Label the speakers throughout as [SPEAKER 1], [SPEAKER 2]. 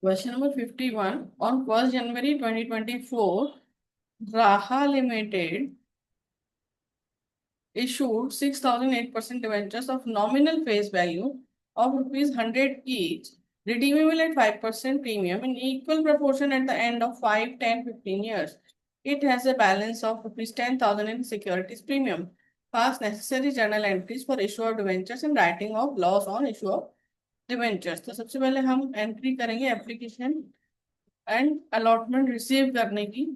[SPEAKER 1] Question number 51. On 1st January 2024, Raha Limited issued 6,008% debentures of nominal face value of rupees 100 each, redeemable at 5% premium in equal proportion at the end of 5, 10, 15 years. It has a balance of rupees 10,000 in securities premium. Pass necessary journal entries for issue of debentures and writing of loss on issue of debentures. तो सबसे पहले हम entry करेंगे application and allotment receive करने की.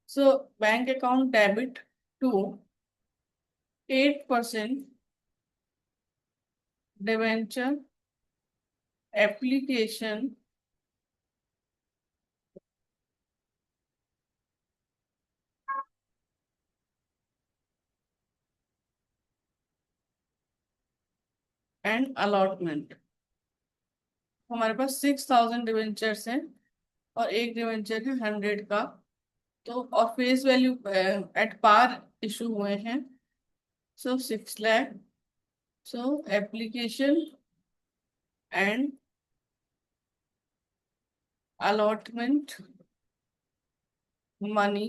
[SPEAKER 1] So bank account debit to 8% debenture application and allotment. हमारे पास 6,000 debentures हैं और एक डिवेंचर है 100 का. तो और face value at par issue हुए हैं. So 6 lakh. So application and allotment money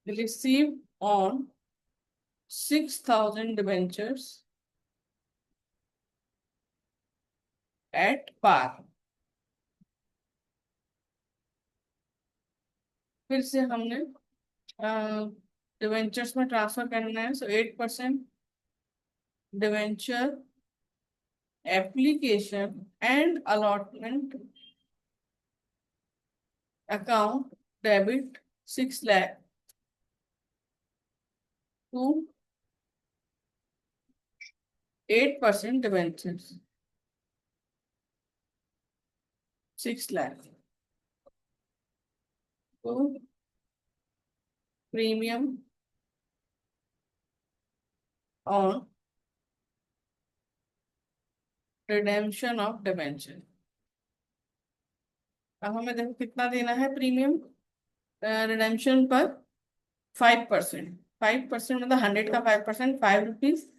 [SPEAKER 1] received on 6,000 debentures at par. फिर से हमने डिवेंचर्स में ट्रांसफर करना है. So 8% debenture application and allotment account debit 6 lakh to 8% debentures 6 lakh to premium on redemption of debenture. अब हमें देखो कितना देना है प्रीमियम रिडेम्पशन पर. 5%. 5% मतलब 100 का 5%, 5 रुपीज.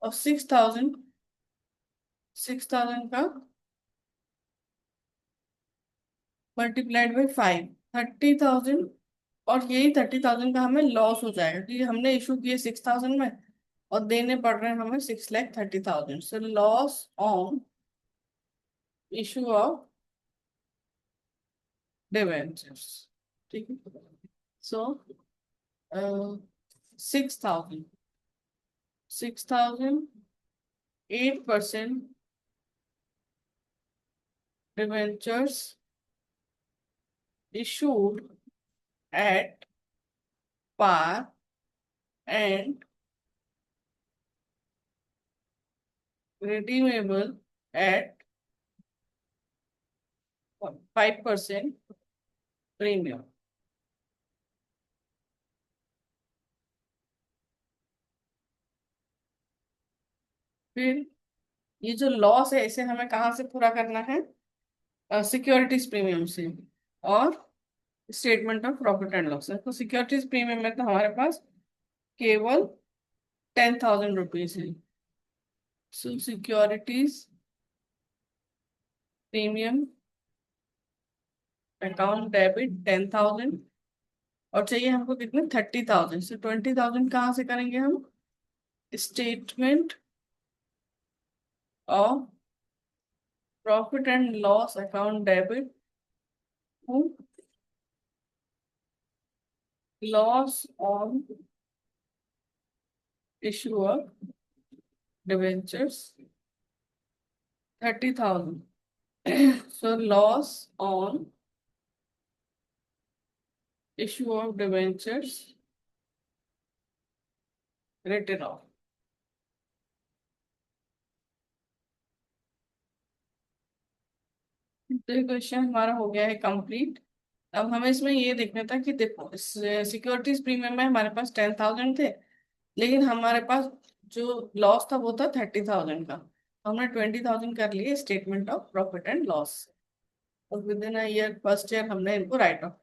[SPEAKER 1] और 6,000 का मल्टीप्लाइड बाई 5, 30,000. और यही 30,000 का हमें लॉस हो जाएगा क्योंकि हमने इशू किए 6,000 में और देने पड़ रहे हैं हमें 6,30,000. सो loss on issue of debentures. ठीक है. सो 6,000 8% debentures issued at par and redeemable at 5% premium. फिर ये जो लॉस है इसे हमें कहाँ से पूरा करना है? सिक्योरिटीज प्रीमियम से और statement of profit and loss. तो सिक्योरिटीज प्रीमियम में तो हमारे पास केवल 10,000 रुपीज है. सो सिक्योरिटीज प्रीमियम अकाउंट डेबिट 10,000 और चाहिए हमको कितने 30,000. सो 20,000 कहाँ से करेंगे हम? Statement of profit and loss account debit to loss on issue of debentures 30,000. So loss on issue of debentures written off. तो ये क्वेश्चन हमारा हो गया है कंप्लीट. अब हमें इसमें ये देखना था कि देखो सिक्योरिटीज प्रीमियम में हमारे पास 10,000 थे लेकिन हमारे पास जो लॉस था वो था 30,000 का. तो हमने 20,000 कर लिए statement of profit and loss. और within year first year हमने इनको राइट ऑफ.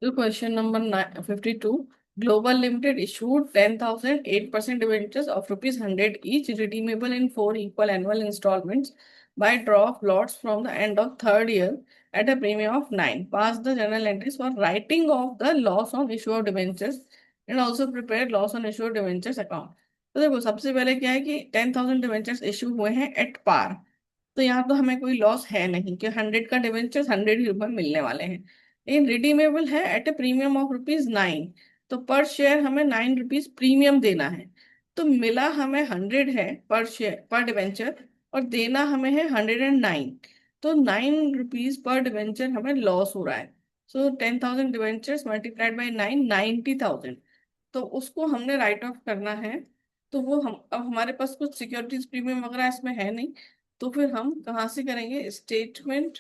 [SPEAKER 1] तो question number 52. Global Limited issued 10,000 8% debentures of rupees 100 each, redeemable in 4 equal annual installments by draw of lots from the end of third year at a premium of 9. Passed the journal entries for writing off the loss on issue of debentures and also prepared loss on issue of debentures account. तो देखो सबसे पहले क्या है कि 10,000 debentures issue हुए हैं at par. तो यहाँ तो हमें कोई लॉस है नहीं कि 100 का डिवेंचर्स 100 ही रुपए मिलने वाले हैं। लेकिन रिडीमेबल है at a premium of rupees 9। तो पर शेयर हमें 9 रुपीज प्रीमियम देना है। तो मिला हमें 100 है पर शेयर पर डिवेंचर, और देना हमें है 109। तो 9 रुपीज पर डिवेंचर हमें लॉस हो रहा है। सो 10,000 डिवेंचर्स मल्टीप्लाइड बाई 9, 90,000। तो उसको हमने राइट ऑफ करना है। तो वो हम अब हमारे पास कुछ सिक्योरिटीज प्रीमियम वगैरह इसमें है नहीं। तो फिर हम कहाँ से करेंगे? Statement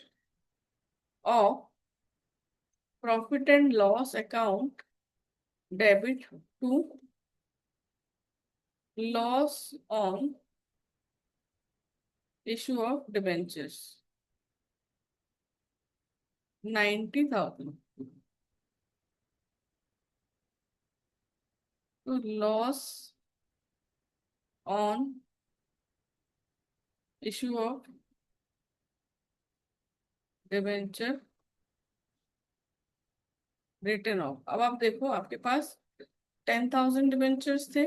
[SPEAKER 1] of profit and loss account, debit to loss on issue of debentures 90,000। तो loss on issue of debenture written off. अब आप देखो आपके पास 10,000 डिबेंचर्स थे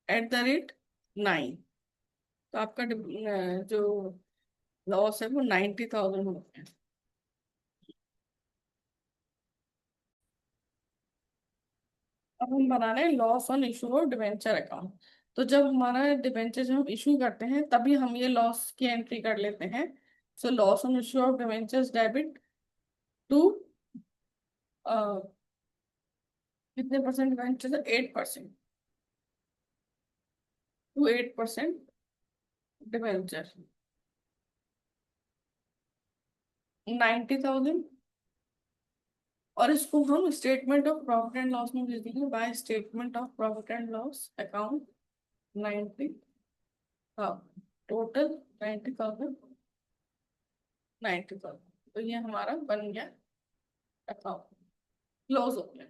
[SPEAKER 1] एट द रेट 9। तो आपका जो लॉस है वो 90,000 हो गया। अब हम बना रहे हैं loss on issue of debenture account. तो जब हमारा डिबेंचर जब हम इशू करते हैं तभी हम ये लॉस की एंट्री कर लेते हैं। So loss on issue of debentures debit to कितने परसेंट डिबेंचर? 8%। To 8% debenture 90,000। और इसको हम statement of profit and loss में भेज देंगे by statement of profit and loss account 90। हाँ, टोटल 90,000, 90,000। तो ये हमारा बन गया अकाउंट, क्लोज हो गया।